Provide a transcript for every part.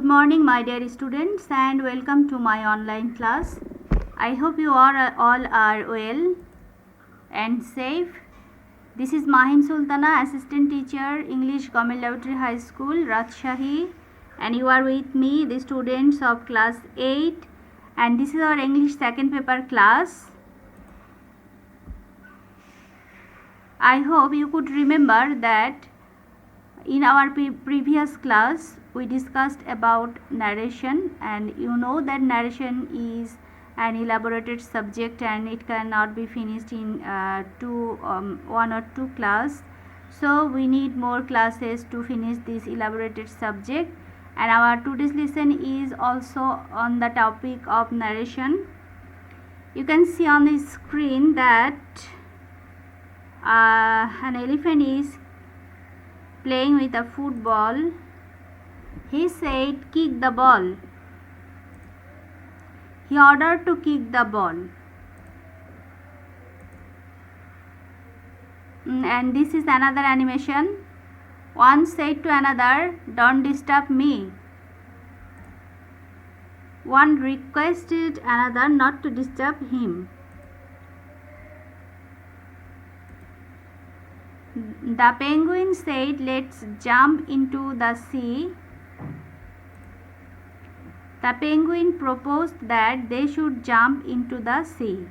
Good morning, my dear students, and welcome to my online class. I hope you all are well and safe. This is Mahim Sultana, Assistant Teacher, English, Government Laboratory High School, Rajshahi, and you are with me, the students of class 8, and this is our English second paper class. I hope you could remember that in our previous class we discussed about narration, and you know that narration is an elaborated subject and it cannot be finished in one or two class. So we need more classes to finish this elaborated subject, and our today's lesson is also on the topic of narration. You can see on the screen that an elephant is playing with a football. He said, "Kick the ball." He ordered to kick the ball. And this is another animation. One said to another, "Don't disturb me." One requested another not to disturb him. The penguin said, "Let's jump into the sea." The penguin proposed that they should jump into the sea.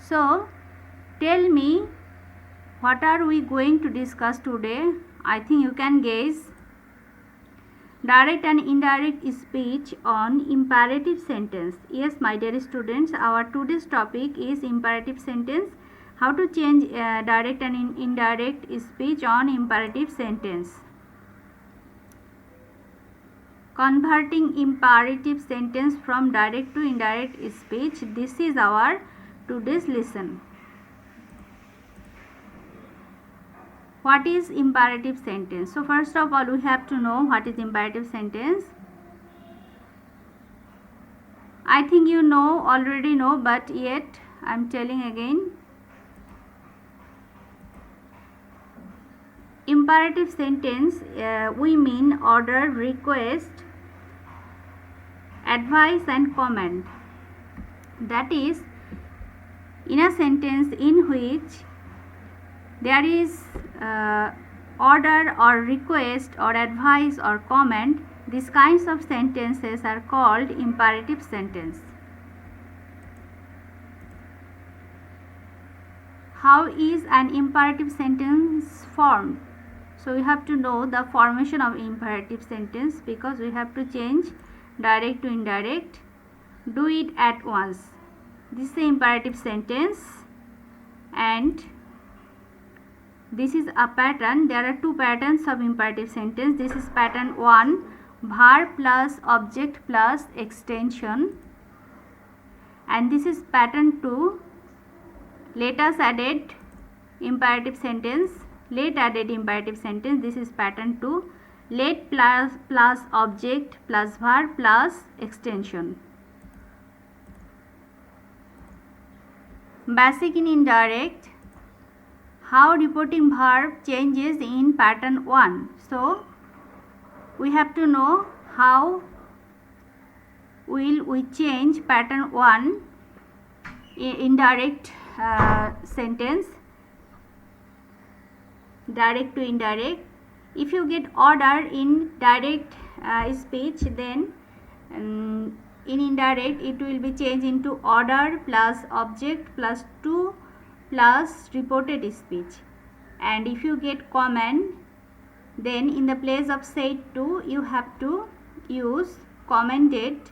So, tell me, what are we going to discuss today? I think you can guess. Direct and indirect speech on imperative sentence. Yes, my dear students, our today's topic is imperative sentence. How to change direct and indirect speech on imperative sentence. Converting imperative sentence from direct to indirect speech. This is our today's lesson. What is imperative sentence? So first of all, we have to know what is imperative sentence. I think you already know, but yet I am telling again. Imperative sentence, we mean order, request, advice and comment. That is, in a sentence in which there is order or request or advice or comment, these kinds of sentences are called imperative sentence. How is an imperative sentence formed? So we have to know the formation of imperative sentence, because we have to change direct to indirect. Do it at once. This is the imperative sentence, and this is a pattern. There are two patterns of imperative sentence. This is pattern 1, verb plus object plus extension, and this is pattern 2, letters added imperative sentence, let added imperative sentence. This is pattern 2, let plus object plus verb plus extension. Basic in indirect. How reporting verb changes in pattern 1. So we have to know how will we change pattern 1 indirect sentence, direct to indirect. If you get order in direct speech, then in indirect it will be changed into order plus object plus to plus reported speech. And if you get comment, then in the place of said to, you have to use commented,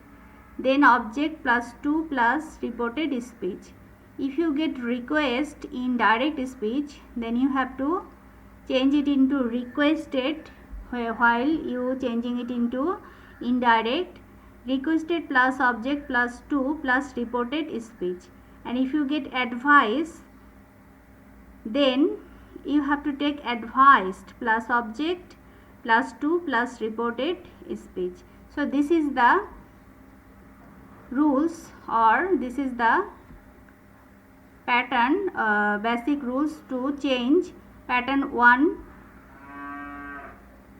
then object plus to plus reported speech. If you get request in direct speech, then you have to change it into requested, while you changing it into indirect, requested plus object plus to plus reported speech. And if you get advice, then you have to take advised plus object plus to plus reported speech. So this is the rules, or this is the pattern, basic rules to change pattern 1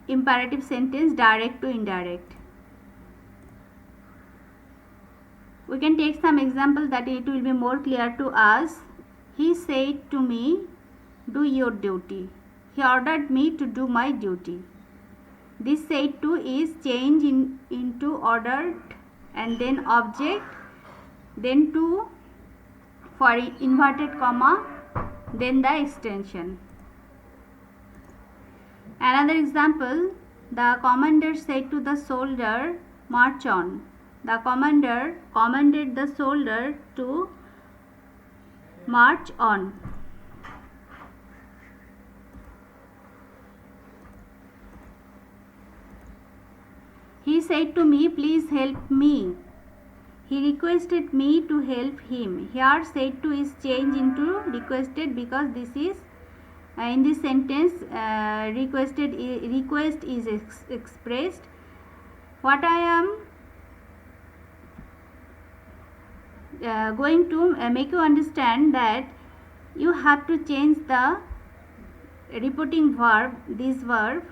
imperative sentence direct to indirect. We can take some example that it will be more clear to us. He said to me, do your duty. He ordered me to do my duty. This said to is change into ordered and then object, then to for inverted comma, then the extension. Another example, the commander said to the soldier, march on. The commander commanded the soldier to march on. He said to me, please help me. He requested me to help him. Here said to is changed into requested because this is in this sentence request is expressed. What I am going to make you understand that you have to change the repeating verb, this verb,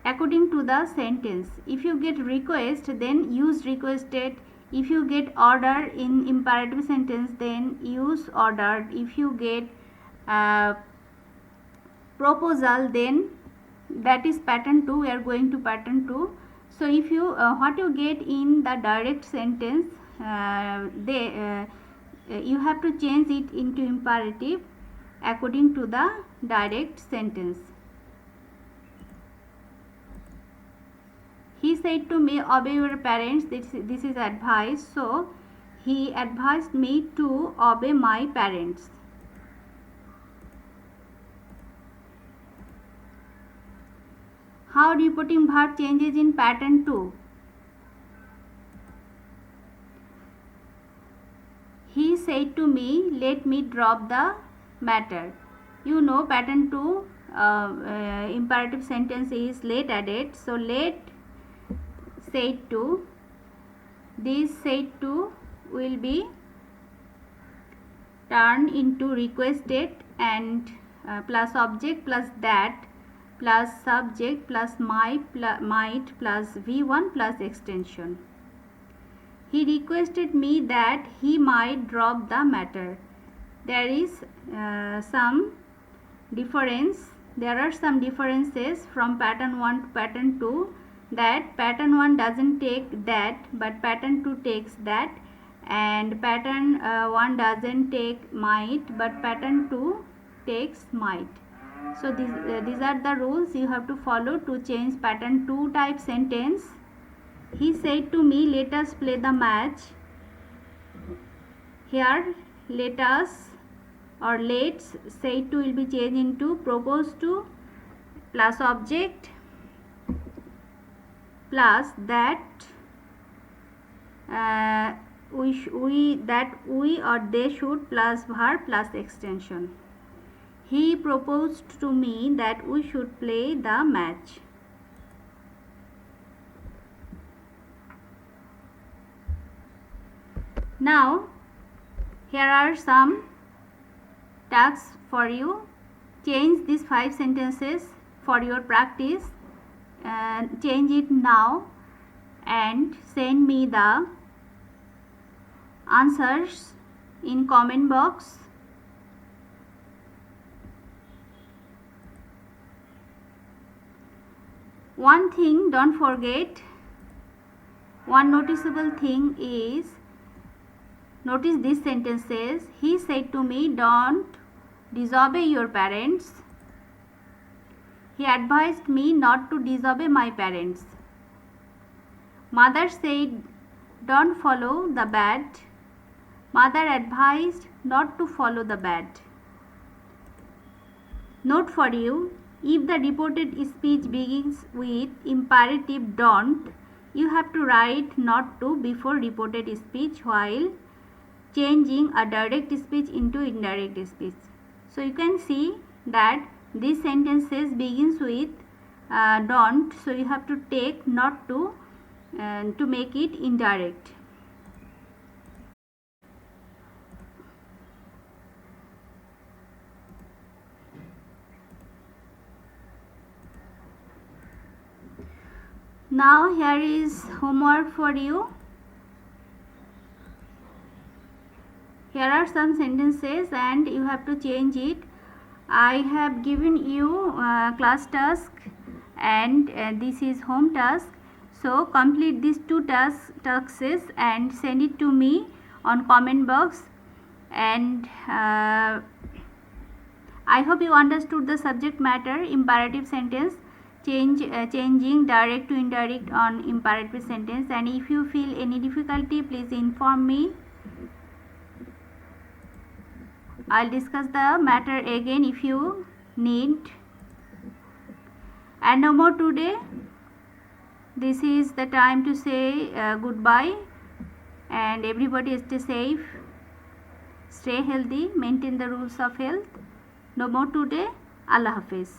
according to the sentence. If you get request, then use requested. If you get order in imperative sentence, then use ordered. If you get proposal, then that is pattern 2. We are going to pattern 2. So if you what you get in the direct sentence, you have to change it into imperative according to the direct sentence. He said to me, obey your parents. This is advice. So he advised me to obey my parents. How repeating verb changes in pattern 2? He said to me, let me drop the matter. You know, pattern 2 imperative sentence is let added. So let said to, this said to will be turned into requested and plus object plus that plus subject plus might plus v1 plus extension. He requested me that he might drop the matter. There is some difference. There are some differences from pattern 1 to pattern 2, that pattern 1 doesn't take that but pattern 2 takes that, and pattern 1 doesn't take might but pattern 2 takes might. So these are the rules you have to follow to change pattern 2 type sentence. He said to me, let us play the match. Here let us or let's said to will be changed into proposed to plus object plus that we or they should plus verb plus extension. He proposed to me that we should play the match. Now here are some tasks for you. Change these 5 sentences for your practice. Change it now and send me the answers in comment box. One thing, don't forget, one noticeable thing is, notice these sentences. He said to me, don't disobey your parents. He advised me not to disobey my parents. Mother said, don't follow the bad. Mother advised not to follow the bad. Note for you, if the reported speech begins with imperative don't, you have to write not to before reported speech while changing a direct speech into indirect speech. So you can see that these sentences begins with don't, so you have to take not to make it indirect. Now here is homework for you. Here are some sentences and you have to change it. I have given you class task and this is home task. So complete these two tasks and send it to me on comment box. And I hope you understood the subject matter, imperative sentence, changing direct to indirect on imperative sentence. And if you feel any difficulty, please inform me. I'll discuss the matter again if you need. And no more today. This is the time to say goodbye, and everybody stay safe, stay healthy, maintain the rules of health. No more today. Allah Hafiz.